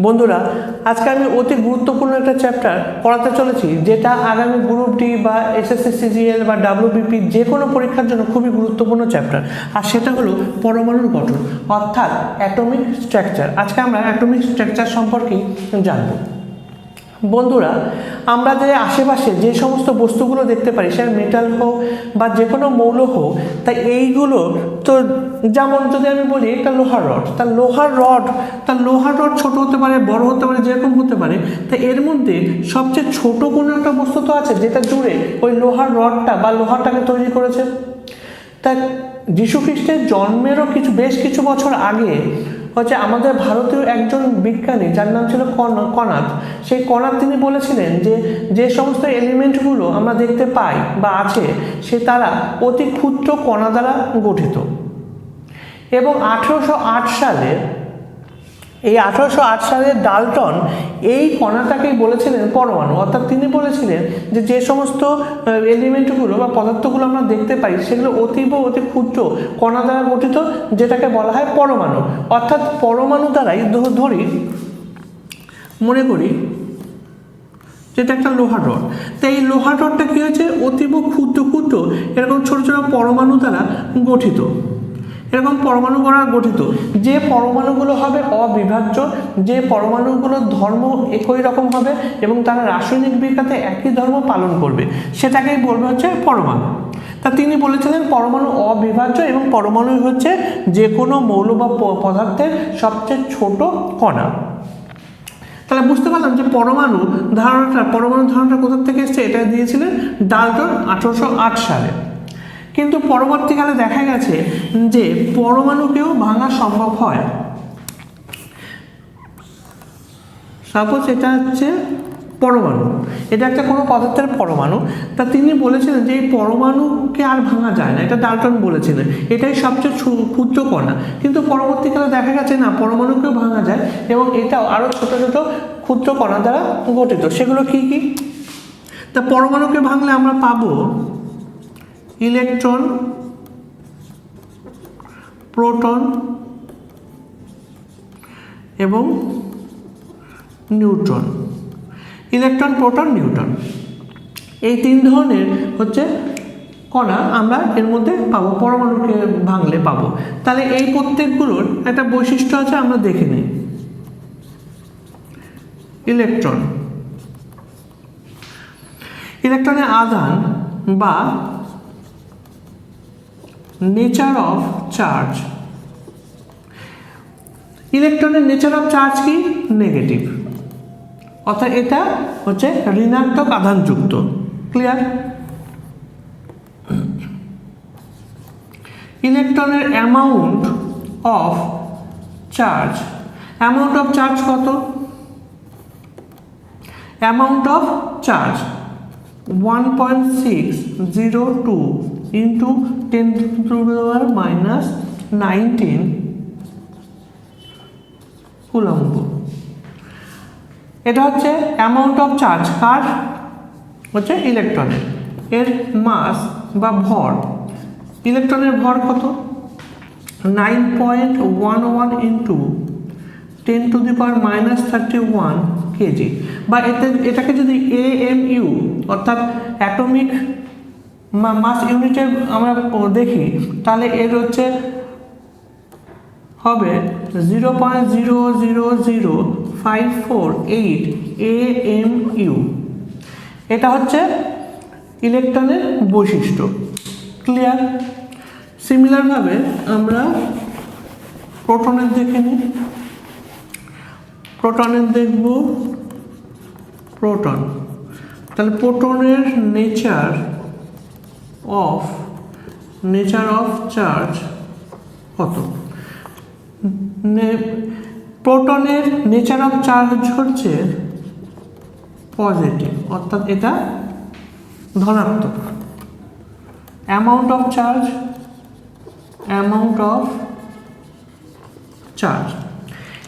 বন্ধুরা, আজকে আমি অতি গুরুত্বপূর্ণ একটা চ্যাপ্টার পড়াতে চলেছি, যেটা আগামী গ্রুপ ডি বা এসএসসি সিজিএল বা ডাব্লিউবিপি যে কোনো পরীক্ষার জন্য খুবই গুরুত্বপূর্ণ চ্যাপ্টার। আর সেটা হলো পরমাণুর গঠন, অর্থাৎ অ্যাটমিক স্ট্রাকচার। আজকে আমরা অ্যাটমিক স্ট্রাকচার সম্পর্কেই জানবো। বন্ধুরা, আমরা যে আশেপাশে যে সমস্ত বস্তুগুলো দেখতে পারি, সেটা মেটাল হোক বা যে কোনো মৌল হোক, তাই এইগুলো তো যেমন যদি আমি বলি একটা লোহার রড, তার লোহার রড ছোট হতে পারে, বড় হতে পারে, যেরকম হতে পারে। তাই এর মধ্যে সবচেয়ে ছোট কোনো একটা বস্তু তো আছে যেটা জুড়ে ওই লোহার রডটা বা লোহাটাকে তৈরি করেছে। তা যীশু খ্রিস্টের জন্মেরও বেশ কিছু বছর আগে হচ্ছে আমাদের ভারতীয় একজন বিজ্ঞানী, যার নাম ছিল কনাদ। সেই কনাদ তিনি বলেছিলেন যে যে সমস্ত এলিমেন্টগুলো আমরা দেখতে পাই বা আছে, তারা অতি ক্ষুদ্র কণা দ্বারা গঠিত। এবং 1808 সালে ডাল্টন এই কণাটাকেই বলেছিলেন পরমাণু। অর্থাৎ তিনি বলেছিলেন যে যে সমস্ত এলিমেন্টগুলো বা পদার্থগুলো আমরা দেখতে পাই, সেগুলো অতি ক্ষুদ্র কণা দ্বারা গঠিত, যেটাকে বলা হয় পরমাণু। অর্থাৎ পরমাণু দ্বারাই মনে করি যেটা একটা লোহার রড। তাই এই লোহার রডটা কী হয়েছে, অতীব ক্ষুদ্র এরকম ছোট ছোট পরমাণু দ্বারা গঠিত। এরকম পরমাণু দ্বারা গঠিত যে পরমাণুগুলো হবে অবিভাজ্য, যে পরমাণুগুলোর ধর্ম একই রকম হবে এবং তারা রাসায়নিক বিক্রিয়াতে একই ধর্ম পালন করবে, সেটাকেই বলবে হচ্ছে পরমাণু। তা তিনি বলেছিলেন পরমাণু অবিভাজ্য এবং পরমাণু হচ্ছে যে কোনো মৌল বা পদার্থের সবচেয়ে ছোট কণা। তাহলে বুঝতে পারলাম যে পরমাণু ধারণাটা কোথা থেকে এসছে। এটা দিয়েছিলেন ডাল্টন 1808 সালে। কিন্তু পরবর্তীকালে দেখা গেছে যে পরমাণুকেও ভাঙা সম্ভব হয়। সাপোজ এটা হচ্ছে পরমাণু, এটা একটা কোনো পদার্থের পরমাণু। তা তিনি বলেছিলেন যে এই পরমাণুকে আর ভাঙা যায় না, এটা ডাল্টন বলেছিলেন, এটাই সবচেয়ে ক্ষুদ্র কণা। কিন্তু পরবর্তীকালে দেখা গেছে না, পরমাণুকেও ভাঙা যায় এবং এটাও আরও ছোট ছোট ক্ষুদ্র কণা দ্বারা গঠিত। সেগুলো কি কি? তা পরমাণুকে ভাঙলে আমরা পাবো ইলেকট্রন, প্রোটন এবং নিউট্রন। ইলেকট্রন, প্রোটন, নিউট্রন, এই তিন ধরনের হচ্ছে কণা আমরা এর মধ্যে পাবো, পরমাণুকে ভাঙলে পাবো। তাহলে এই প্রত্যেকগুলোর একটা বৈশিষ্ট্য আছে, আমরা দেখে নিই। ইলেকট্রনের আধান বা নেচার অফ চার্জ। ইলেকট্রনের নেচার অফ চার্জ কি? নেগেটিভ, অর্থাৎ এটা হচ্ছে ঋণাত্মক আধানযুক্ত। ক্লিয়ার? ইলেকট্রনের অ্যামাউন্ট অফ চার্জ কত? Amount of charge 1.602 into 10⁻⁻19 coulomb. এটা হচ্ছে অ্যামাউন্ট অফ চার্জ কার? হচ্ছে ইলেকট্রনের। এর মাস বা ভর, ইলেকট্রনের ভর কত? 9.11 ইন্টু 10⁻31 কেজি। বা এটাকে যদি AMU অর্থাৎ অ্যাটমিক মাস ইউনিটে আমরা দেখি, তাহলে এর হচ্ছে হবে 0.00054 AMU। এটা হচ্ছে ইলেকট্রনের বৈশিষ্ট্য। ক্লিয়ার? সিমিলারভাবে আমরা প্রোটনের দেখে নিই। প্রোটনের দেখব প্রোটন। তাহলে প্রোটনের নেচার অফ চার্জ কত? প্রোটনের নেচার অফ চার্জ হচ্ছে পজিটিভ, অর্থাৎ এটা ধনাত্মক। অ্যামাউন্ট অফ চার্জ,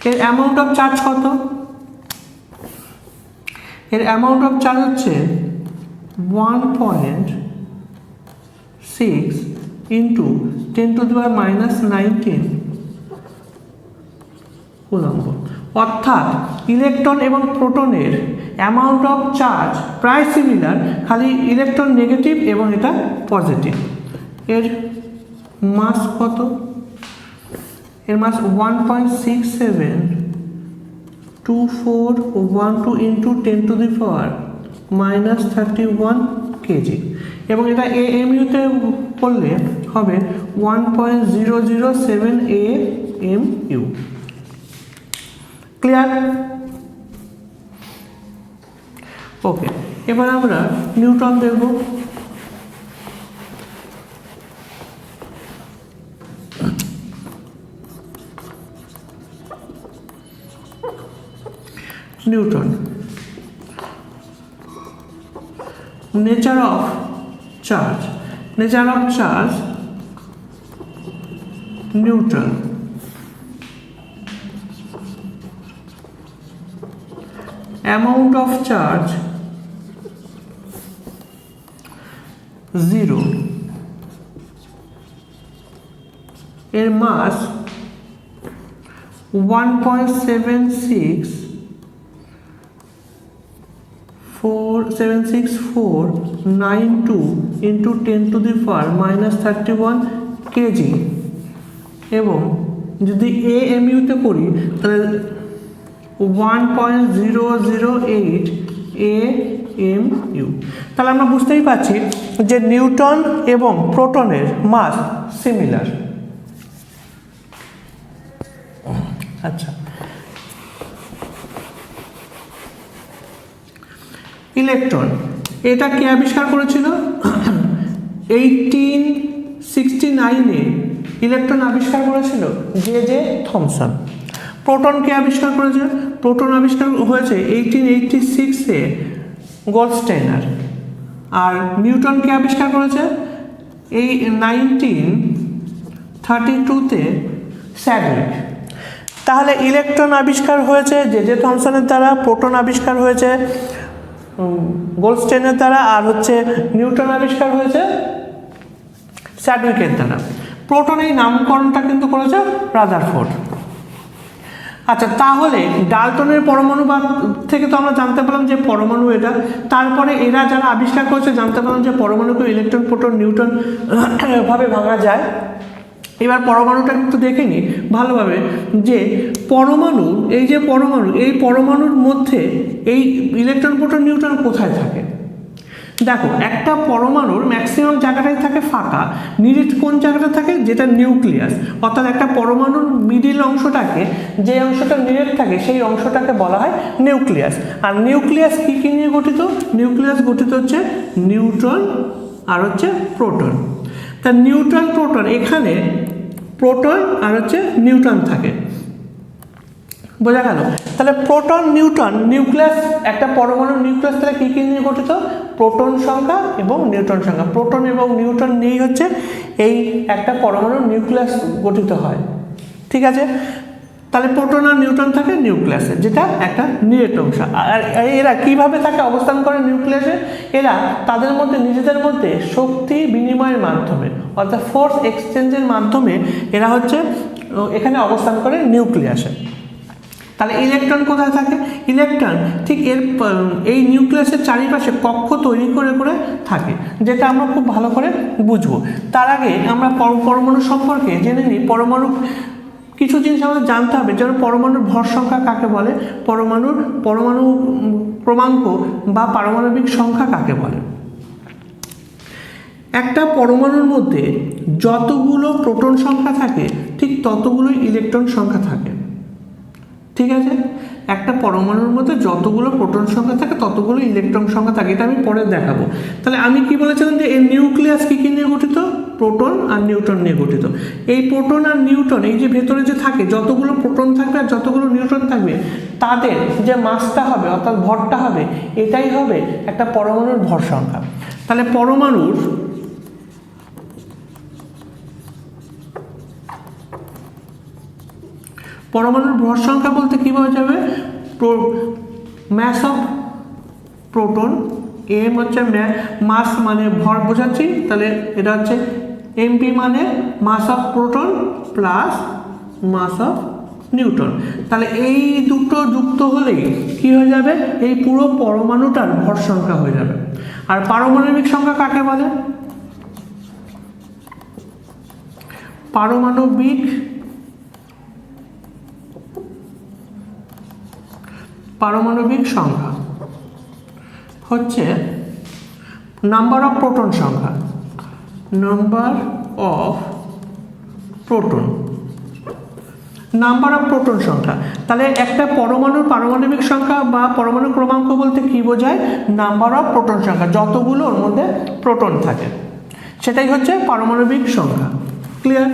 এর অ্যামাউন্ট অফ চার্জ কত? এর অ্যামাউন্ট অফ চার্জ হচ্ছে 1.6 ইন্টু 10⁻⁻19 কুলম্ব। অর্থাৎ ইলেকট্রন এবং প্রোটনের অ্যামাউন্ট অফ চার্জ প্রায় সিমিলার, খালি ইলেকট্রন নেগেটিভ এবং এটা পজিটিভ। এর মাস কত? এর মাস 1.672412 ইন্টু 10⁻³ কেজি, এবং এটা AMU-তে করলে হবে 1.007 AMU। ক্লিয়ার? ওকে, এবার আমরা নিউটন দেখব। Newton, nature of charge, nature of charge Newton. Amount of charge 0, এর মাস 1.76492 ইন্টু 10⁻³ কেজি, এবং যদি AMU-তে করি তাহলে 1.008 AMU। তাহলে আমরা বুঝতেই পারছি যে নিউটন এবং প্রোটনের মাস সিমিলার। আচ্ছা, ইলেকট্রন, এটা কে আবিষ্কার করেছিল? 1869-এ ইলেকট্রন আবিষ্কার করেছিল জে থমসন। প্রোটন কে আবিষ্কার করেছে? প্রোটন আবিষ্কার হয়েছে 1886-এ গোল্ডস্টেইনার। আর নিউটনকে আবিষ্কার করেছে এই 1932-তে স্যাডউইক। তাহলে ইলেকট্রন আবিষ্কার হয়েছে জে থমসনের দ্বারা, প্রোটন আবিষ্কার হয়েছে গোল্ডস্টেইনের দ্বারা, আর হচ্ছে নিউটন আবিষ্কার হয়েছে স্যাডউইকের দ্বারা। প্রোটন এই নামকরণটা কিন্তু করেছে রাদারফোর্ড। আচ্ছা, তাহলে ডাল্টনের পরমাণু থেকে তো আমরা জানতে পারলাম যে পরমাণু এটা। তারপরে এরা যারা আবিষ্কার করেছে জানতে পারলাম যে পরমাণুকে ইলেকট্রন, প্রোটন, নিউটন ভাবে ভাঙা যায়। এবার পরমাণুটা কিন্তু দেখে নিই ভালোভাবে যে পরমাণু, এই যে পরমাণু, এই পরমাণুর মধ্যে এই ইলেকট্রন, প্রোটন, নিউটন কোথায় থাকে? দেখো, একটা পরমাণুর ম্যাক্সিমাম জায়গাটাই থাকে ফাঁকা, নিরিট কোন জায়গাটা থাকে? যেটা নিউক্লিয়াস। অর্থাৎ একটা পরমাণুর মিডিল অংশটাকে, যে অংশটা নিরেট থাকে সেই অংশটাকে বলা হয় নিউক্লিয়াস। আর নিউক্লিয়াস কী কী নিয়ে গঠিত? নিউক্লিয়াস গঠিত হচ্ছে নিউট্রন আর হচ্ছে প্রোটন। তা নিউট্রন, প্রোটন, এখানে প্রোটন আর হচ্ছে নিউট্রন থাকে। বোঝা গেল? তাহলে প্রোটন, নিউট্রন, নিউক্লিয়াস, একটা পরমাণুর নিউক্লিয়াস তাহলে কী কী নিয়ে গঠিত? প্রোটন সংখ্যা এবং নিউট্রন সংখ্যা। প্রোটন এবং নিউট্রন নিয়েই হচ্ছে এই একটা পরমাণুর নিউক্লিয়াস গঠিত হয়। ঠিক আছে? তাহলে প্রোটন আর নিউট্রন থাকে নিউক্লিয়াসে, যেটা একটা নিরেট অংশ। আর এরা কীভাবে থাকে, অবস্থান করে নিউক্লিয়াসে? এরা তাদের মধ্যে, নিজেদের মধ্যে শক্তি বিনিময়ের মাধ্যমে, অর্থাৎ ফোর্স এক্সচেঞ্জের মাধ্যমে এরা হচ্ছে এখানে অবস্থান করে নিউক্লিয়াসে। তাহলে ইলেকট্রন কোথায় থাকে? ইলেকট্রন ঠিক এই নিউক্লিয়াসের চারিপাশে কক্ষ তৈরি করে করে থাকে, যেটা আমরা খুব ভালো করে বুঝবো। তার আগে আমরা পরমাণু সম্পর্কে জেনে নিই। কিছু জিনিস আমাদের জানতে হবে, যেমন পরমাণুর ভর সংখ্যা কাকে বলে, পরমাণু ক্রমাঙ্ক বা পারমাণবিক সংখ্যা কাকে বলে। একটা পরমাণুর মধ্যে যতগুলো প্রোটন সংখ্যা থাকে ঠিক ততগুলোই ইলেকট্রন সংখ্যা থাকে। ঠিক আছে? একটা পরমাণুর মধ্যে যতগুলো প্রোটন সংখ্যা থাকে ততগুলো ইলেকট্রন সংখ্যা থাকে। এটা আমি পরে দেখাবো। তাহলে আমি কি বলেছিলাম যে এই নিউক্লিয়াস কী নিয়ে গঠিত? প্রোটন আর নিউট্রন নিয়ে গঠিত। এই প্রোটন আর নিউট্রন, এই যে ভেতরে যে থাকে, যতগুলো প্রোটন থাকবে আর যতগুলো নিউট্রন থাকবে, তাদের যে মাসটা হবে অর্থাৎ ভরটা হবে, এটাই হবে একটা পরমাণুর ভর সংখ্যা। তাহলে পরমাণুর ভর সংখ্যা বলতে কী বোঝা যাবে? ম্যাস অফ প্রোটন, এম হচ্ছে মাস মানে ভর বোঝাচ্ছি, তাহলে এটা হচ্ছে এমপি মানে mass of proton plus mass of neutron. তাহলে এই দুটো যুক্ত হলেই কি হয়ে যাবে, এই পুরো পরমাণুটার ভর সংখ্যা হয়ে যাবে। আর পারমাণবিক সংখ্যা কাকে বলে? পারমাণবিক সংখ্যা হচ্ছে নাম্বার অফ প্রোটন সংখ্যা, নাম্বার অফ প্রোটন সংখ্যা। তাহলে একটা পরমাণুর পারমাণবিক সংখ্যা বা পরমাণু ক্রমাঙ্ক বলতে কি বোঝায়? নাম্বার অফ প্রোটন সংখ্যা, যতগুলো ওর মধ্যে প্রোটন থাকে সেটাই হচ্ছে পারমাণবিক সংখ্যা। ক্লিয়ার?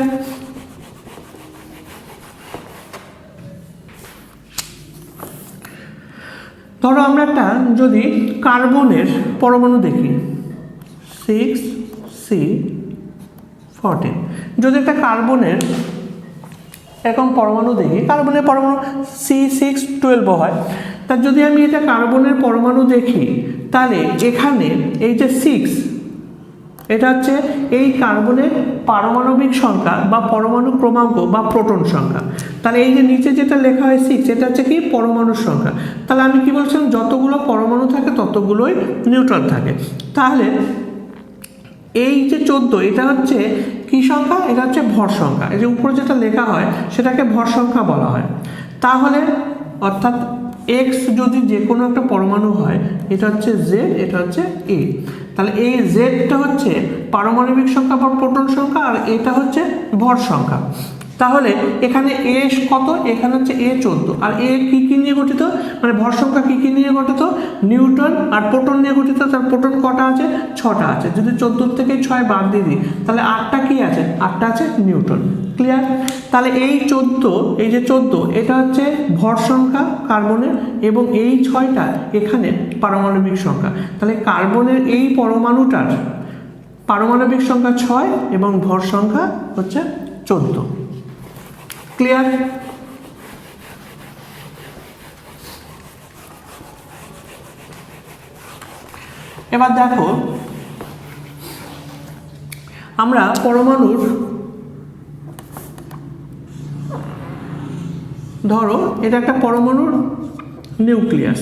ধরো আমরা একটা যদি কার্বনের পরমাণু দেখি 6C14, যদি একটা কার্বনের এরকম পরমাণু দেখি, কার্বনের পরমাণু C612 হয়, তা যদি আমি এটা কার্বনের পরমাণু দেখি তাহলে এখানে এই যে 6, এটা হচ্ছে এই কার্বনের পারমাণবিক সংখ্যা বা পরমাণু ক্রমাঙ্ক বা প্রোটন সংখ্যা। তাহলে এই যে নিচে যেটা লেখা হয় 6, এটা হচ্ছে কি পরমাণুর সংখ্যা। তাহলে আমি কি বলছিলাম, যতগুলো পরমাণু থাকে ততগুলোই নিউট্রন থাকে। তাহলে এই যে 14, এটা হচ্ছে কি সংখ্যা? এটা হচ্ছে ভর সংখ্যা। এই যে উপরে যেটা লেখা হয় সেটাকে ভর সংখ্যা বলা হয়। তাহলে অর্থাৎ x যদি যে কোনো একটা পরমাণু হয়, এটা হচ্ছে z, এটা হচ্ছে a, তাহলে এই জেডটা হচ্ছে পারমাণবিক সংখ্যা বা প্রোটন সংখ্যা, আর এটা হচ্ছে ভর সংখ্যা। তাহলে এখানে এ কত? এখানে হচ্ছে এ 14, আর এ কি নিয়ে গঠিত, মানে ভর সংখ্যা কি নিয়ে গঠিত? নিউটন আর প্রোটন নিয়ে গঠিত। তার প্রোটন কটা আছে? 6টা আছে। যদি 14 থেকে 6 বাদ দিয়ে দিই তাহলে 8টা কি আছে? 8টা আছে নিউটন। ক্লিয়ার? তাহলে এই 14, এই যে 14, এটা হচ্ছে ভর সংখ্যা কার্বনের, এবং এই 6টা এখানে পারমাণবিক সংখ্যা। তাহলে কার্বনের এই পরমাণুটার পারমাণবিক সংখ্যা 6 এবং ভর সংখ্যা হচ্ছে 14। ক্লিয়ার? এবার দেখো আমরা পরমাণুর, ধরো এটা একটা পরমাণুর নিউক্লিয়াস,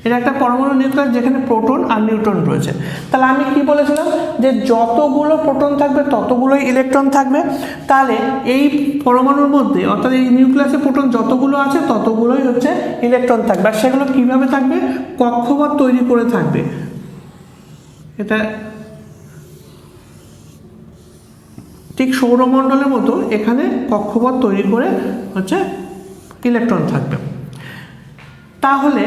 এটা একটা পরমাণু নিউক্লিয়াস যেখানে প্রোটন আর নিউট্রন রয়েছে। তাহলে আমি কি বলেছিলাম যে যতগুলো প্রোটন থাকবে ততগুলোই ইলেকট্রন থাকবে। তাহলে এই পরমাণুর মধ্যে অর্থাৎ এই নিউক্লিয়াসে প্রোটন যতগুলো আছে ততগুলোই হচ্ছে ইলেকট্রন থাকবে। আর সেগুলো কিভাবে থাকবে? কক্ষপথ তৈরি করে থাকবে। এটা ঠিক সৌরমণ্ডলের মতো এখানে কক্ষপথ তৈরি করে হচ্ছে ইলেকট্রন থাকবে। তাহলে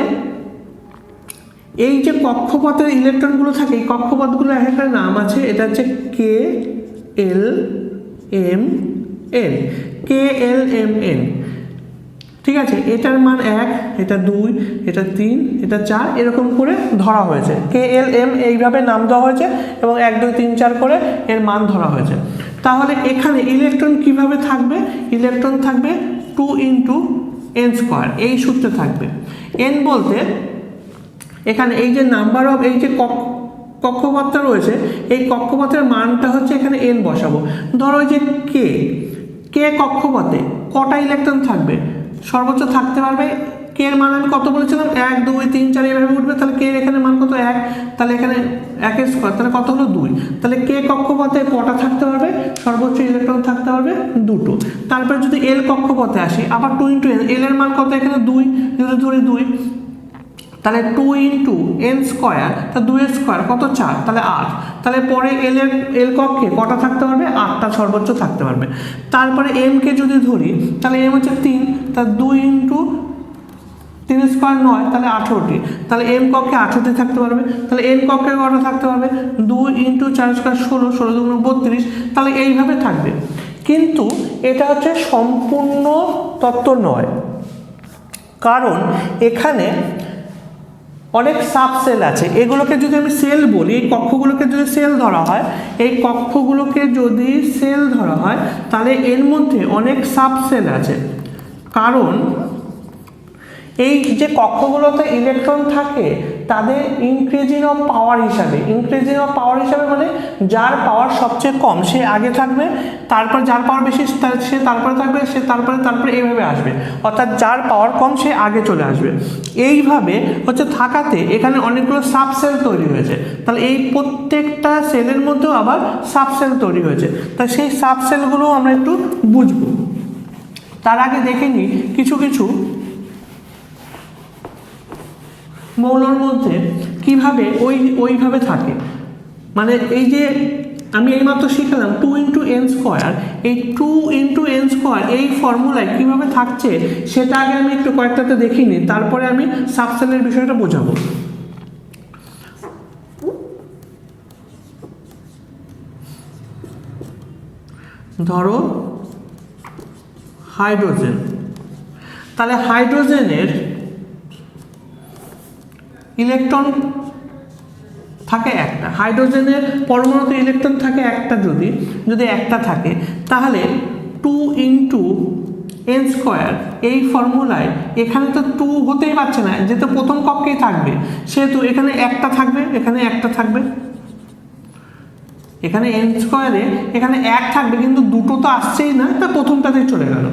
এই যে কক্ষপথের ইলেকট্রনগুলো থাকে, এই কক্ষপথগুলো একটা নাম আছে, এটা হচ্ছে KLMN, KLMN। ঠিক আছে, এটার মান 1, এটা 2, এটা 3, এটা 4, এরকম করে ধরা হয়েছে। KLM এইভাবে নাম দেওয়া হয়েছে এবং 1, 2, 3, 4 করে এর মান ধরা হয়েছে। তাহলে এখানে ইলেকট্রন কিভাবে থাকবে? ইলেকট্রন থাকবে 2 × n², এই সূত্রে থাকবে। n বলতে এখানে এই যে নাম্বার অফ এই যে কক্ষপথটা রয়েছে, এই কক্ষপথের মানটা হচ্ছে এখানে n বসাবো। ধরো যে কে কক্ষপথে কটা ইলেকট্রন থাকবে? সর্বোচ্চ থাকতে পারবে। কে এর মান আমি কত বলেছিলাম? 1, 2, 3, 4 এভাবে উঠবে। তাহলে কে এখানে মান কত? 1, তাহলে এখানে 1² তাহলে কত হলো? 2। তাহলে কে কক্ষপথে কটা থাকতে পারবে? সর্বোচ্চ ইলেকট্রন থাকতে পারবে 2টো। তারপর যদি এল কক্ষপথে আসি, আবার 2 × n, এল এর মান কত? এখানে 2, যদি ধরি 2, তাহলে 2 × n², তা 2² কত? 4, তাহলে 8। তাহলে পরে এল কক্ষে কটা থাকতে পারবে? 8টা সর্বোচ্চ থাকতে পারবে। তারপরে এম কে যদি ধরি তাহলে এম হচ্ছে 3, তা 2 × 3² 9, তাহলে 18টি। তাহলে এম কক্ষে 18টি থাকতে পারবে। তাহলে এন কক্ষে কটা থাকতে পারবে? 2 × 4² 16, 16 × 2 32। তাহলে এইভাবে থাকবে। কিন্তু এটা হচ্ছে সম্পূর্ণ তত্ত্ব নয়, কারণ এখানে অনেক সাবসেল আছে। এগুলোকে যদি আমি সেল বলি, এই কক্ষগুলোকে যদি সেল ধরা হয়, এই কক্ষগুলোকে যদি সেল ধরা হয় তাহলে এর মধ্যে অনেক সাবসেল আছে। কারণ এই যে কক্ষগুলোতে ইলেকট্রন থাকে তাদের ইনক্রিজিং অফ পাওয়ার হিসাবে, ইনক্রিজিং অফ পাওয়ার হিসাবে মানে যার পাওয়ার সবচেয়ে কম সে আগে থাকবে, তারপর যার পাওয়ার বেশি সে তারপরে থাকবে, সে তারপরে এইভাবে আসবে, অর্থাৎ যার পাওয়ার কম সে আগে চলে আসবে। এইভাবে হচ্ছে থাকাতে এখানে অনেকগুলো সাবসেল তৈরি হয়েছে, তাহলে এই প্রত্যেকটা সেলের মধ্যেও আবার সাবসেল তৈরি হয়েছে, তাই সেই সাবসেলগুলো আমরা একটু বুঝবো। তার আগে দেখে নিই কিছু কিছু মৌলর মধ্যে কিভাবে ওইভাবে থাকে। মানে এই যে আমি এইমাত্র শিখালাম 2 × n², এই 2 × n² এই ফর্মুলায় কিভাবে থাকছে সেটা আগে আমি একটু কয়েকটাতে দেখি নিই, তারপরে আমি সাবসেলের বিষয়টা বোঝাবো। ধরো হাইড্রোজেন, তাহলে হাইড্রোজেনের ইলেকট্রন থাকে একটা, হাইড্রোজেনের পরমাণুতে ইলেকট্রন থাকে একটা, যদি একটা থাকে তাহলে 2 × n² এই ফর্মুলায় এখানে তো 2 হতেই পারছে না, যেহেতু প্রথম কক্ষেই থাকবে সেহেতু এখানে একটা থাকবে, এখানে একটা থাকবে, এখানে n² এখানে 1 থাকবে, কিন্তু দুটো তো আসছেই না, তা প্রথমটাতেই চলে গেল।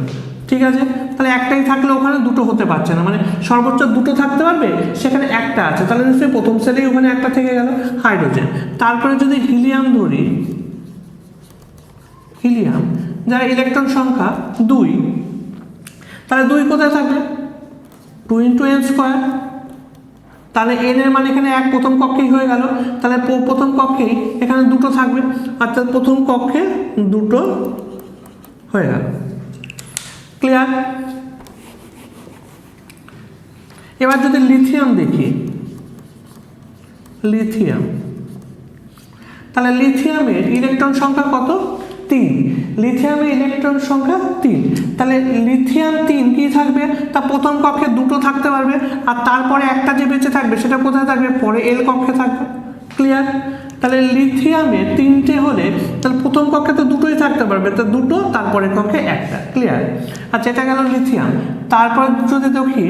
ঠিক আছে, তাহলে একটাই থাকলে ওখানে দুটো হতে পারছে না, মানে সর্বোচ্চ দুটো থাকতে পারবে, সেখানে একটা আছে, তাহলে নিশ্চয়ই প্রথম সেলেই ওখানে একটা থেকে গেল হাইড্রোজেন। তারপরে যদি হিলিয়াম ধরি, হিলিয়াম যার ইলেকট্রন সংখ্যা 2, তাহলে 2 কোথায় থাকবে? 2 × n², তাহলে n এর মানে এখানে 1 প্রথম কক্ষেই হয়ে গেল, তাহলে প্রথম কক্ষেই এখানে দুটো থাকবে, অর্থাৎ প্রথম কক্ষে দুটো হয়ে গেল। ক্লিয়ার? এবার যদি লিথিয়াম দেখি, লিথিয়াম, তাহলে লিথিয়ামের ইলেকট্রন সংখ্যা কত? 3, লিথিয়ামের ইলেকট্রন সংখ্যা 3, তাহলে লিথিয়াম 3 কি থাকবে? তা প্রথম কক্ষে দুটো থাকতে পারবে, আর তারপরে একটা যে বেঁচে থাকবে সেটা কোথায় থাকবে? পরে এল কক্ষে থাকবে। ক্লিয়ার? তাহলে লিথিয়ামে 3টে হলে তাহলে প্রথম কক্ষে তো দুটোই থাকতে পারবে, তো দুটো, তারপরে কক্ষে একটা। ক্লিয়ার? আচ্ছা, এটা গেল লিথিয়াম। তারপর যদি দেখি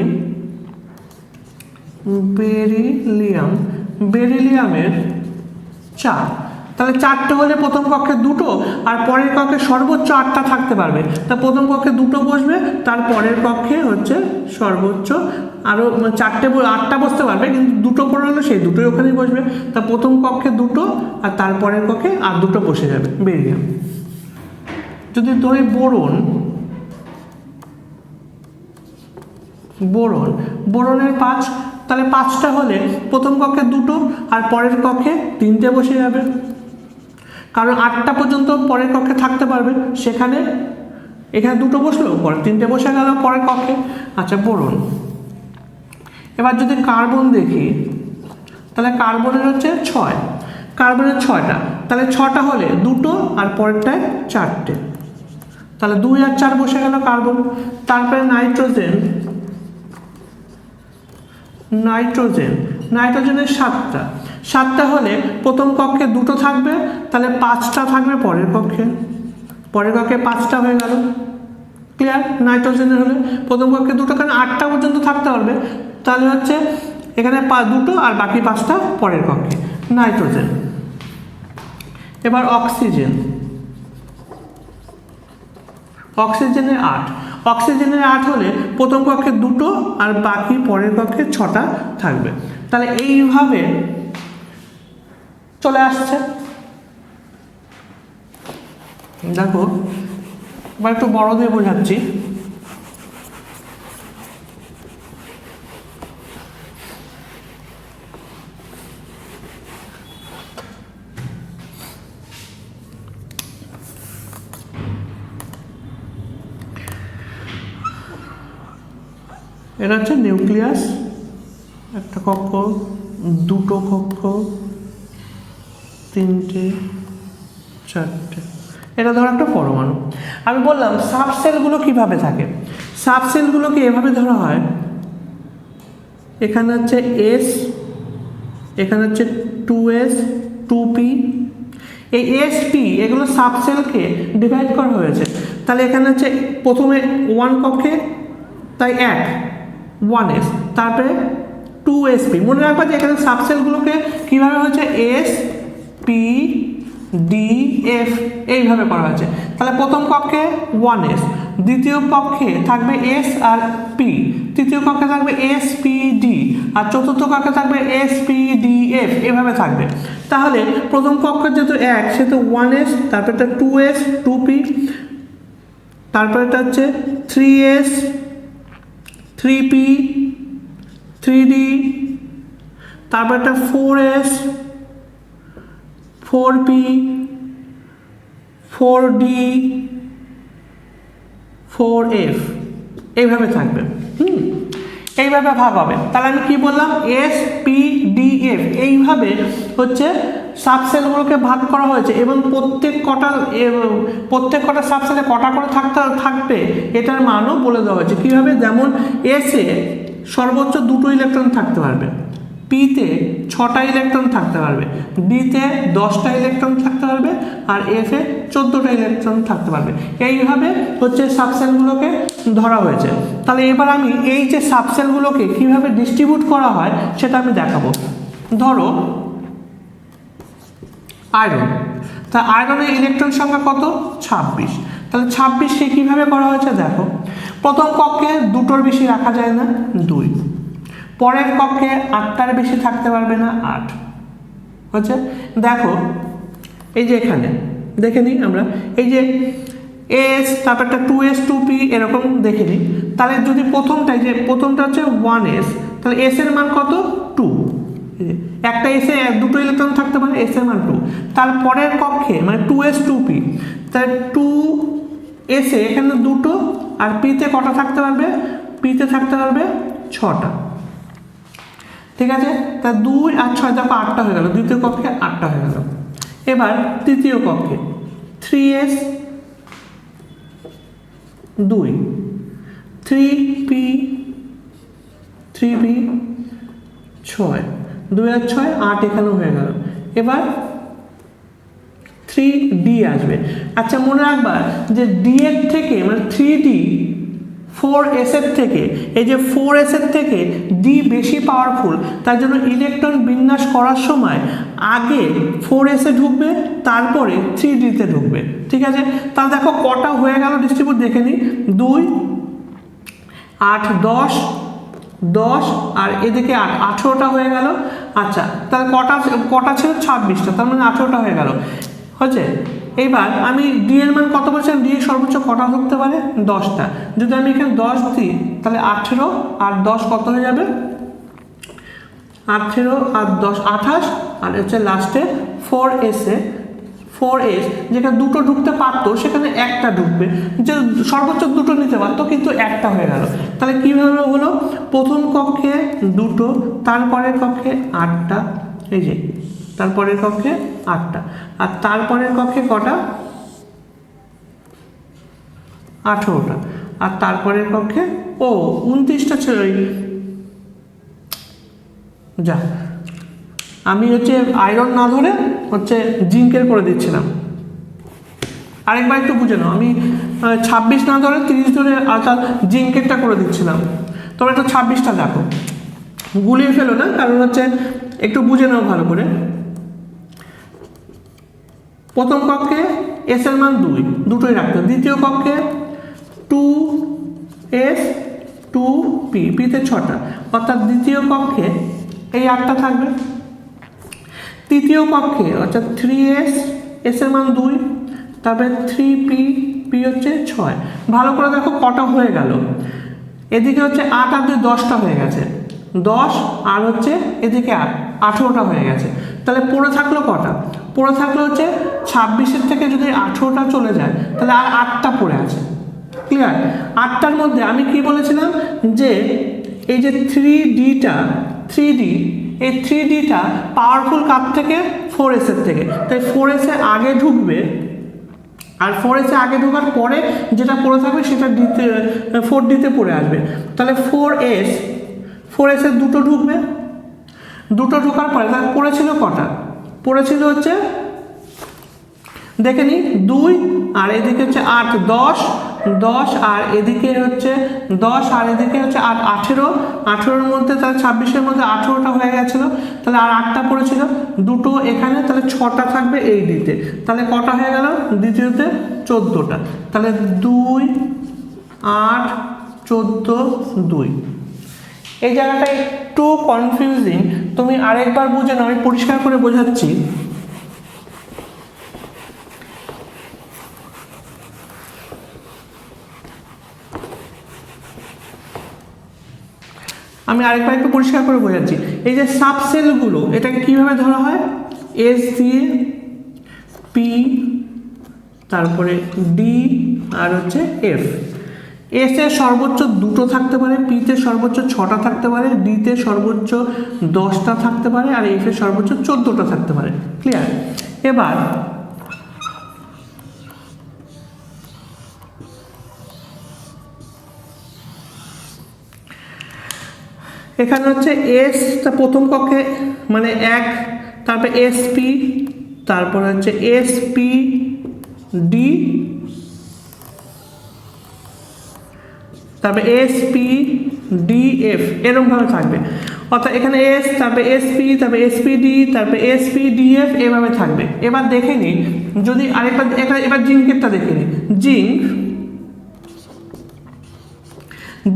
বেরিলিয়াম, বেরিলিয়ামের 4, তাহলে 4টে হলে প্রথম কক্ষে দুটো, আর পরের কক্ষে সর্বোচ্চ 8টা থাকতে পারবে, তা প্রথম কক্ষে দুটো বসবে, তার পরের কক্ষে হচ্ছে সর্বোচ্চ আরও 8টা বসতে পারবে, কিন্তু দুটো পড়ে হলে সেই দুটোই ওখানেই বসবে, তা প্রথম কক্ষে দুটো আর তারপরের কক্ষে আর দুটো বসে যাবে। বেরিলিয়াম। যদি ধরি বোরন, বোরন, বোরনের 5, তাহলে 5টা হলে প্রথম কক্ষে দুটো আর পরের কক্ষে 3টে বসে যাবে, কারণ 8টা পর্যন্ত পরের কক্ষে থাকতে পারবে, সেখানে এখানে দুটো বসলো, পরে 3টে বসে গেল পরের কক্ষে। আচ্ছা, বোরন। এবার যদি কার্বন দেখি, তাহলে কার্বনের হচ্ছে 6, কার্বনের 6টা, তাহলে 6টা হলে দুটো আর পরেরটায় 4টে, তাহলে 2 আর 4 বসে গেল কার্বন। তারপরে নাইট্রোজেন, নাইট্রোজেন, নাইট্রোজেনের 7টা হলে প্রথম কক্ষে দুটো থাকবে, তাহলে 5টা থাকবে পরের কক্ষে, পরের কক্ষে 5টা হয়ে গেল। ক্লিয়ার? নাইট্রোজেনের হলে প্রথম কক্ষে দুটো, কারণ 8টা পর্যন্ত থাকতে পারবে, তাহলে হচ্ছে এখানে দুটো আর বাকি 5টা পরের কক্ষে। নাইট্রোজেন। এবার অক্সিজেন, অক্সিজেনের 8, অক্সিজেনের 8 হলে প্রথম কক্ষে দুটো আর বাকি পরের কক্ষে 6টা থাকবে, তাহলে এইভাবে চলে আসছে। দেখো, এবার একটু বড় দিয়ে বোঝাচ্ছি। এটা হচ্ছে নিউক্লিয়াস, একটা কক্ষ, দুটো কক্ষ, 3টে, 4টে, এটা ধরো একটা পরমাণু। আমি বললাম সাবসেলগুলো কিভাবে থাকে। সাবসেলগুলোকে এভাবে ধরা হয়, এখানে হচ্ছে S, এখানে হচ্ছে 2S, 2P, এই SP এগুলো সাবসেলকে ডিভাইড করা হয়েছে। তাহলে এখানে হচ্ছে প্রথমে 1 কক্ষে, তাই 1, 1S, তারপরে 2sp। মনে রাখবা যে এখানে সাবসেলগুলোকে কীভাবে হচ্ছে এস পি ডি এফ এইভাবে করা হয়েছে। তাহলে প্রথম কক্ষে 1s, দ্বিতীয় কক্ষে থাকবে এস আর পি, তৃতীয় কক্ষে থাকবে এস পি ডি, আর চতুর্থ কক্ষে থাকবে এস পি ডি এফ, এভাবে থাকবে। তাহলে প্রথম কক্ষের যেহেতু 1 সেহেতু 1s, তারপর এটা 2s 2p, তারপর এটা হচ্ছে 3s 3p 3d, তারপর এটা 4s 4p 4d 4f, এইভাবে থাকবে। এইভাবে ভাগ হবে। তাহলে আমি কি বললাম, এস পি ডি এফ এইভাবে হচ্ছে সাবসেলগুলোকে ভাগ করা হয়েছে এবং প্রত্যেক কটা সাবসেলে কটা করে থাকবে এটার মানও বলে দেওয়া হয়েছে। কীভাবে, যেমন এসে সর্বোচ্চ 2টো ইলেকট্রন থাকতে পারবে, পিতে 6টা ইলেকট্রন থাকতে পারবে, ডিতে 10টা ইলেকট্রন থাকতে পারবে, আর এফে 14টা ইলেকট্রন থাকতে পারবে। এইভাবে হচ্ছে সাবসেলগুলোকে ধরা হয়েছে। তাহলে এবার আমি এই যে সাবসেলগুলোকে কিভাবে ডিস্ট্রিবিউট করা হয় সেটা আমি দেখাবো। ধরো আয়রন, তা আয়রনের ইলেকট্রন সংখ্যা কত, 26। তাহলে 26কে কীভাবে করা হয়েছে দেখো, প্রথম কক্ষে 2টোর বেশি রাখা যায় না, 2, পরের কক্ষে 8টার বেশি থাকতে পারবে না, 8 হচ্ছে। দেখো এই যে এখানে দেখে নিই আমরা, এই যে এস, তারপরটা 2s 2p এরকম দেখে নিই। তাহলে যদি প্রথমটা হচ্ছে 1s, তাহলে এস এর মান কত, 2, একটা এসে 2টো ইলেকট্রন থাকতে পারে, এস এর মান 2। তারপরের কক্ষে মানে 2s 2p, তাহলে 2s এখানে 2টো, আর পিতে কটা থাকতে পারবে, পিতে থাকতে পারবে 6টা। ঠিক আছে, তা 2 আর 6 দেখো 8টা হয়ে গেল, দ্বিতীয় কক্ষে 8টা হয়ে গেল। এবার তৃতীয় কক্ষে 3s 2, 3p 3p 6, 2 আর 6 8 এখানেও হয়ে গেল। এবার 3d আসবে। আচ্ছা মনে রাখবা যে ডি এর থেকে মানে 3d 4s এর থেকে, এই যে 4s এর থেকে ডি বেশি পাওয়ারফুল, তার জন্য ইলেকট্রন বিন্যাস করার সময় আগে 4s এ ঢুকবে, তারপরে 3d তে ঢুকবে। ঠিক আছে, তাহলে দেখো কটা হয়ে গেল ডিস্ট্রিবিউট দেখে নিই, 2 8 10 10 আর এদিকে 8 18টা হয়ে গেল। আচ্ছা তাহলে কটা ছিল, 26টা, তার মানে 18টা হয়ে গেল হচ্ছে। এইবার আমি ডি এর মান কত বলছিলাম, ডি সর্বোচ্চ কটা ধরতে পারে, 10টা। যদি আমি এখানে 10 দিই তাহলে 18 আর 10 কত হয়ে যাবে, 18 আর 10 28, আর হচ্ছে লাস্টে 4s যেখানে 2টো ঢুকতে পারতো সেখানে একটা ঢুকবে, যে সর্বোচ্চ 2টো নিতে পারতো কিন্তু একটা হয়ে গেল। তাহলে কীভাবে হলো, প্রথম কক্ষে 2টো, তারপরের কক্ষে 8টা, এই যে তারপরের কক্ষে 8টা, আর তারপরের কক্ষে কটা, 18টা, আর তারপরের কক্ষে 29টা ছিল। যা আমি হচ্ছে আয়রন না ধরে হচ্ছে জিঙ্কের করে দিচ্ছিলাম। আরেকবার একটু বুঝে নাও, আমি 26 না ধরে 30 ধরে অর্থাৎ জিঙ্কেরটা করে দিচ্ছিলাম। তোমরা একটু 26টা দেখো, গুলিয়ে ফেলো না, কারণ হচ্ছে একটু বুঝে নাও ভালো করে। প্রথম কক্ষে এস এর মান 2, দুটোই রাখতে। দ্বিতীয় কক্ষে 2s 2p, পিতে 6টা, অর্থাৎ দ্বিতীয় কক্ষে এই 8টা থাকবে। তৃতীয় কক্ষে অর্থাৎ 3s, এস এর মান 2, তারপরে 3p, p হচ্ছে 6। ভালো করে দেখো কটা হয়ে গেল, এদিকে হচ্ছে 8 আর 2 10টা হয়ে গেছে, 10 আর হচ্ছে এদিকে 8 18টা হয়ে গেছে। তাহলে পড়ে থাকলো কটা, পড়ে থাকলো হচ্ছে 26-এর থেকে যদি 18টা চলে যায় তাহলে আর 8টা পড়ে আছে। ক্লিয়ার, 8টার মধ্যে আমি কি বলেছিলাম যে এই যে 3d এই 3dটা পাওয়ারফুল কার থেকে, 4s এর থেকে, তাই 4s এ আগে ঢুকবে, আর 4s এ আগে ঢোকার পরে যেটা পড়ে থাকবে সেটা ডিতে 4dতে পড়ে আসবে। তাহলে 4s এর 2টো ঢুকবে, 2টো ঢোকার পরে তার পড়েছিল কটা, পড়েছিল হচ্ছে দেখে নিই 2, আর এদিকে হচ্ছে 8 10 10 আর এদিকে হচ্ছে 10 আর এদিকে হচ্ছে 18, 18-র মধ্যে তাহলে 26-এর মধ্যে 18টা হয়ে গেছিলো, তাহলে আর 8টা পড়েছিল, দুটো এখানে, তাহলে 6টা থাকবে এই দিতে, তাহলে কটা হয়ে গেল দ্বিতীয়তে 14টা, তাহলে 2 8 14 2। এই জায়গাটা একটু কনফিউজিং, তুমি আরেকবার বুঝে নাও, আমি পরিষ্কার করে বোঝাচ্ছি। আমি আরেকবার একটু পরিষ্কার করে বোঝাচ্ছি। এই যে সাবসেলগুলো, এটাকে কিভাবে ধরা হয়? এস দিয়ে, পি, তারপরে ডি, আর হচ্ছে এফ। এস এর সর্বোচ্চ 2টো থাকতে পারে, পিতে সর্বোচ্চ 6টা থাকতে পারে, ডিতে সর্বোচ্চ 10টা থাকতে পারে, আর এফ এর সর্বোচ্চ 14টা থাকতে পারে। ক্লিয়ার? এবার এখানে হচ্ছে এস তা প্রথম কক্ষে মানে 1, তারপরে এসপি, তারপরে হচ্ছে এসপি ডি, তারপরে এসপি ডি এফ, এরকমভাবে থাকবে। অর্থাৎ এখানে এস, তারপরে এসপি, তারপরে এসপিডি, তারপরে এসপি ডিএফ, এভাবে থাকবে। এবার দেখে নিই, যদি আরেকবার এবার জিঙ্কেরটা দেখে নিই।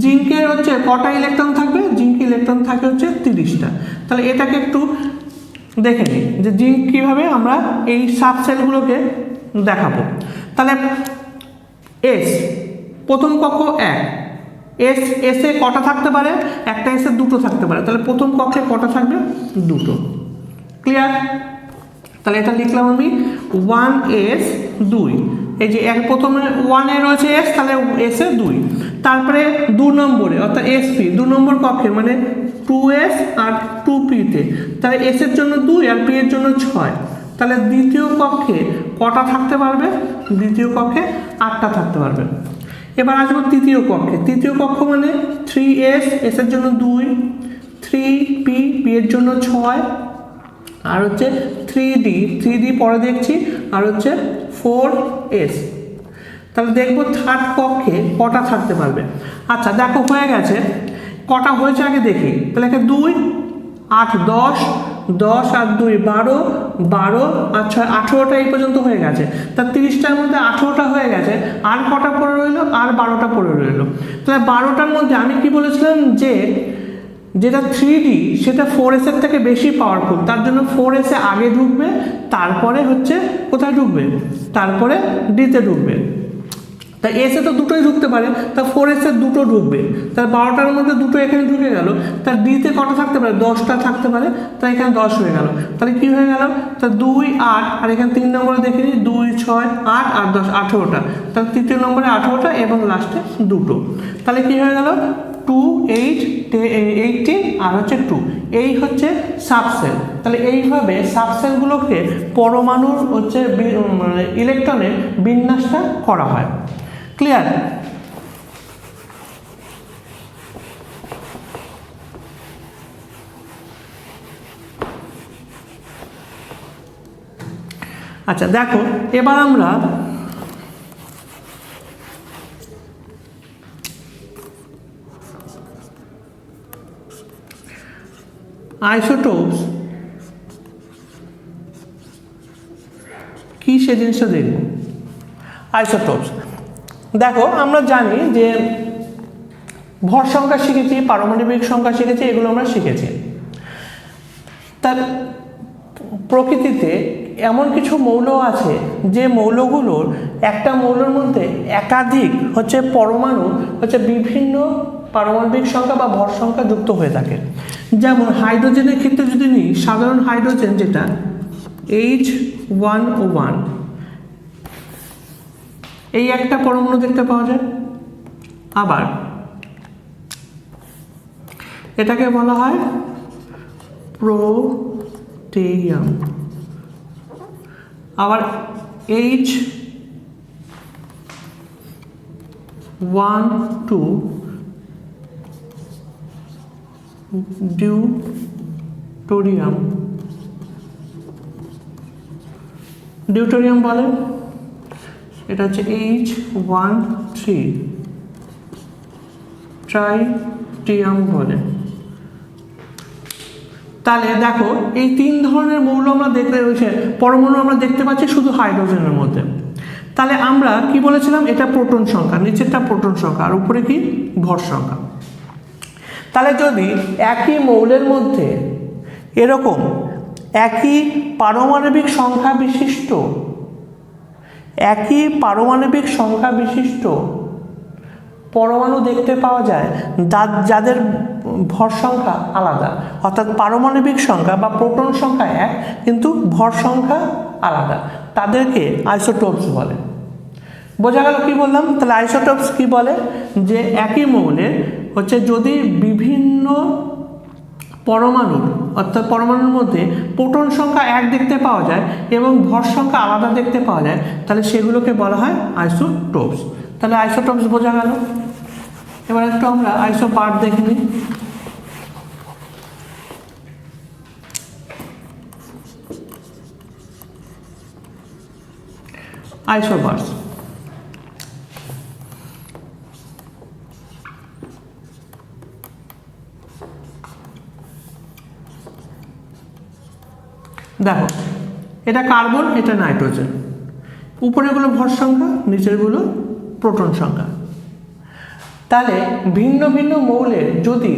জিঙ্কের হচ্ছে কটা ইলেকট্রন থাকবে? জিঙ্কে ইলেকট্রন থাকে হচ্ছে 30টা। তাহলে এটাকে একটু দেখে নিই যে জিঙ্ক কীভাবে আমরা এই সাবসেলগুলোকে দেখাবো। তাহলে এস প্রথম কক্ষ 1, এসে কটা থাকতে পারে? একটা এসে 2টো থাকতে পারে, তাহলে প্রথম কক্ষে কটা থাকবে? 2টো। ক্লিয়ার? তাহলে এটা লিখলাম আমি 1s 2। এই যে প্রথমে 1-এ রয়েছে এস, তাহলে এসে 2। তারপরে 2 নম্বরে অর্থাৎ এসপি 2 নম্বর কক্ষে মানে 2s আর 2pতে, তাহলে এস এর জন্য 2 আর পি এর জন্য 6, তাহলে দ্বিতীয় কক্ষে কটা থাকতে পারবে? দ্বিতীয় কক্ষে 8টা থাকতে পারবে। এবার আসবো তৃতীয় কক্ষে। তৃতীয় কক্ষ মানে 3s, এস এর জন্য 2, 3p, পি এর জন্য 6, আর হচ্ছে 3d পরে দেখছি, আর হচ্ছে 4s। তাহলে দেখবো থার্ড কক্ষে কটা থাকতে পারবে। আচ্ছা দেখো হয়ে গেছে, কটা হয়েছে আগে দেখি। তাহলে 2 8 10, 10 আর 2 12, 12 আর 6 18টা এই পর্যন্ত হয়ে গেছে। তার 30টার মধ্যে 18টা হয়ে গেছে, আর কটা পড়ে রইল? আর 12টা পড়ে রইল। তাহলে 12টার মধ্যে আমি কি বলেছিলাম যে যেটা 3D সেটা 4s এর থেকে বেশি পাওয়ারফুল, তার জন্য 4s এ আগে ঢুকবে, তারপরে হচ্ছে কোথায় ঢুকবে? তারপরে ডিতে ঢুকবে। তাই এসে তো দুটোই ঢুকতে পারে, তা 4s এর 2টো ঢুকবে, তার 12টার মধ্যে 2টো এখানে ঢুকে গেল, তার ডিতে কটা থাকতে পারে? 10টা থাকতে পারে, তাই এখানে 10 হয়ে গেল। তাহলে কি হয়ে গেল? তা 2 8, আর এখানে 3 নম্বরে দেখে নিই 2 6 8 আর 10 18টা, তাহলে তৃতীয় নম্বরে 18টা এবং লাস্টে 2টো। তাহলে কি হয়ে গেল? 2 8 18 আর হচ্ছে 2, এই হচ্ছে সাবসেল। তাহলে এইভাবে সাবসেলগুলোকে পরমাণুর হচ্ছে মানে ইলেকট্রনের বিন্যাসটা করা হয়। ক্লিয়ার? আচ্ছা দেখো, এবার আমরা আইসোটোপস কি সে জিনিসটা দেখব। আইসোটোপস দেখো, আমরা জানি যে ভর সংখ্যা শিখেছি, পারমাণবিক সংখ্যা শিখেছি, এগুলো আমরা শিখেছি। তার প্রকৃতিতে এমন কিছু মৌল আছে যে মৌলগুলোর একটা মৌলের মধ্যে একাধিক হচ্ছে পরমাণু হচ্ছে বিভিন্ন পারমাণবিক সংখ্যা বা ভর সংখ্যা যুক্ত হয়ে থাকে। যেমন হাইড্রোজেনের ক্ষেত্রে যদি নিই, সাধারণ হাইড্রোজেন যেটা H1O1, এই একটা পরমাণু দেখতে পাওয়া যায়। আবার এটাকে বলা হয় প্রোটেয়াম। আবার H12 ডিউটোরিয়াম বলে। এটা হচ্ছে H13 ট্রাইটিয়াম বলে। তাহলে দেখো এই তিন ধরনের মৌল আমরা দেখতে পরমাণু আমরা দেখতে পাচ্ছি শুধু হাইড্রোজেনের মধ্যে। তাহলে আমরা কি বলেছিলাম, এটা প্রোটন সংখ্যা, নিচেরটা প্রোটন সংখ্যা আর উপরে কি ভর সংখ্যা। তাহলে যদি একই মৌলের মধ্যে এরকম একই পারমাণবিক সংখ্যা বিশিষ্ট পরমাণু দেখতে পাওয়া যায় যাদের ভর সংখ্যা আলাদা, অর্থাৎ পারমাণবিক সংখ্যা বা প্রোটন সংখ্যা এক কিন্তু ভর সংখ্যা আলাদা, তাদেরকে আইসোটোপস বলে। বোঝা গেল কি বললাম? তাহলে আইসোটোপস কি বলে, যে একই মৌলের হচ্ছে যদি বিভিন্ন পরমাণুর অর্থাৎ পরমাণুর মধ্যে প্রোটন সংখ্যা এক দেখতে পাওয়া যায় এবং ভর সংখ্যা আলাদা দেখতে পাওয়া যায়, তাহলে সেগুলোকে বলা হয় আইসোটোপস। তাহলে আইসোটোপস বোঝা গেল। এবার একটু আমরা আইসোবার দেখে নিই। আইসোবার্স দেখো, এটা কার্বন, এটা নাইট্রোজেন, উপরেগুলো ভর সংখ্যা, নিচেরগুলো প্রোটন সংখ্যা। তাহলে ভিন্ন ভিন্ন মৌলের যদি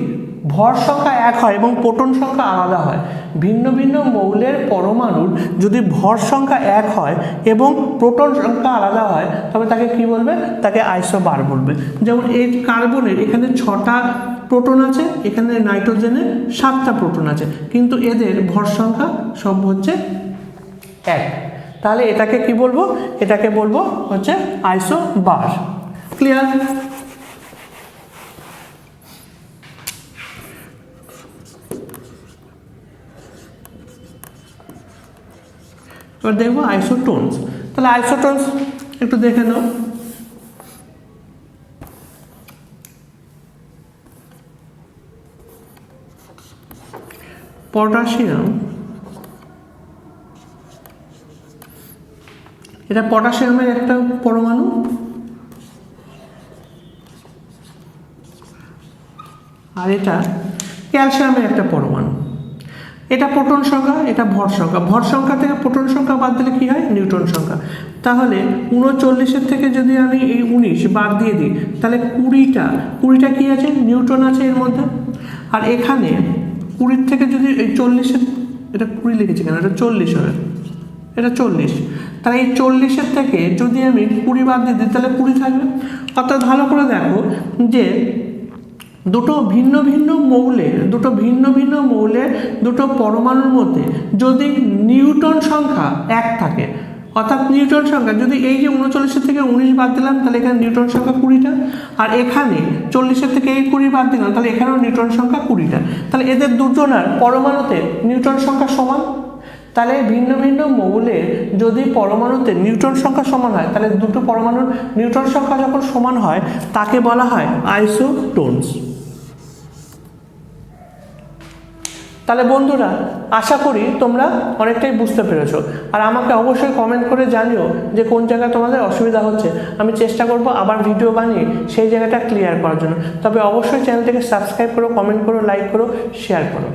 ভর সংখ্যা এক হয় এবং প্রোটন সংখ্যা আলাদা হয়, ভিন্ন ভিন্ন মৌলের পরমাণুর যদি ভর সংখ্যা এক হয় এবং প্রোটন সংখ্যা আলাদা হয়, তবে তাকে কি বলবে, তাকে আইসোবার বলবে। যেমন এই কার্বনের এখানে 6টা প্রোটন আছে, এখানে নাইট্রোজেনের 7টা প্রোটন আছে, কিন্তু এদের ভর সংখ্যা সব হচ্ছে এক। তাহলে এটাকে কি বলবো, এটাকে বলবো হচ্ছে আইসোবার। ক্লিয়ার? এবার দেখবো আইসোটোনস। তাহলে আইসোটোনস একটু দেখে নাও। পটাশিয়াম, এটা পটাশিয়ামের একটা পরমাণু, আর এটা ক্যালসিয়ামের একটা পরমাণু। এটা প্রোটন সংখ্যা, এটা ভর সংখ্যা। ভর সংখ্যা থেকে প্রোটন সংখ্যা বাদ দিলে কি হয়, নিউট্রন সংখ্যা। তাহলে 39-এর থেকে যদি আমি এই 19 বাদ দিয়ে দিই, তাহলে 20টা কি আছে, নিউট্রন আছে এর মধ্যে। আর এখানে 20 থেকে যদি এই 40-এর, এটা 20 লিখেছি কেন, এটা 40 হবে, এটা 40। তাহলে এই 40-এর থেকে যদি আমি 20 বাদ দিয়ে দিই, তাহলে 20 থাকবে। অর্থাৎ ভালো করে দেখো যে দুটো ভিন্ন ভিন্ন মৌলের দুটো পরমাণুর মধ্যে যদি নিউটন সংখ্যা এক থাকে, অর্থাৎ নিউটন সংখ্যা যদি এই যে 39-এর থেকে 19 বাদ দিলাম, তাহলে এখানে নিউটন সংখ্যা 20টা, আর এখানে 40-এর থেকে এই 20 বাদ দিলাম, তাহলে এখানেও নিউটন সংখ্যা 20টা। তাহলে এদের দুজনের পরমাণুতে নিউটন সংখ্যা সমান। তাহলে ভিন্ন ভিন্ন মৌলের যদি পরমাণুতে নিউটন সংখ্যা সমান হয়, তাহলে দুটো পরমাণুর নিউটন সংখ্যা যখন সমান হয়, তাকে বলা হয় আইসোটোনস। তাহলে বন্ধুরা, আশা করি তোমরা অনেকটাই বুঝতে পেরেছো। আর আমাকে অবশ্যই কমেন্ট করে জানিও যে কোন জায়গায় তোমাদের অসুবিধা হচ্ছে। আমি চেষ্টা করব আবার ভিডিও বানিয়ে সেই জায়গাটা ক্লিয়ার করার জন্য। তবে অবশ্যই চ্যানেলটিকে সাবস্ক্রাইব করো, কমেন্ট করো, লাইক করো, শেয়ার করো।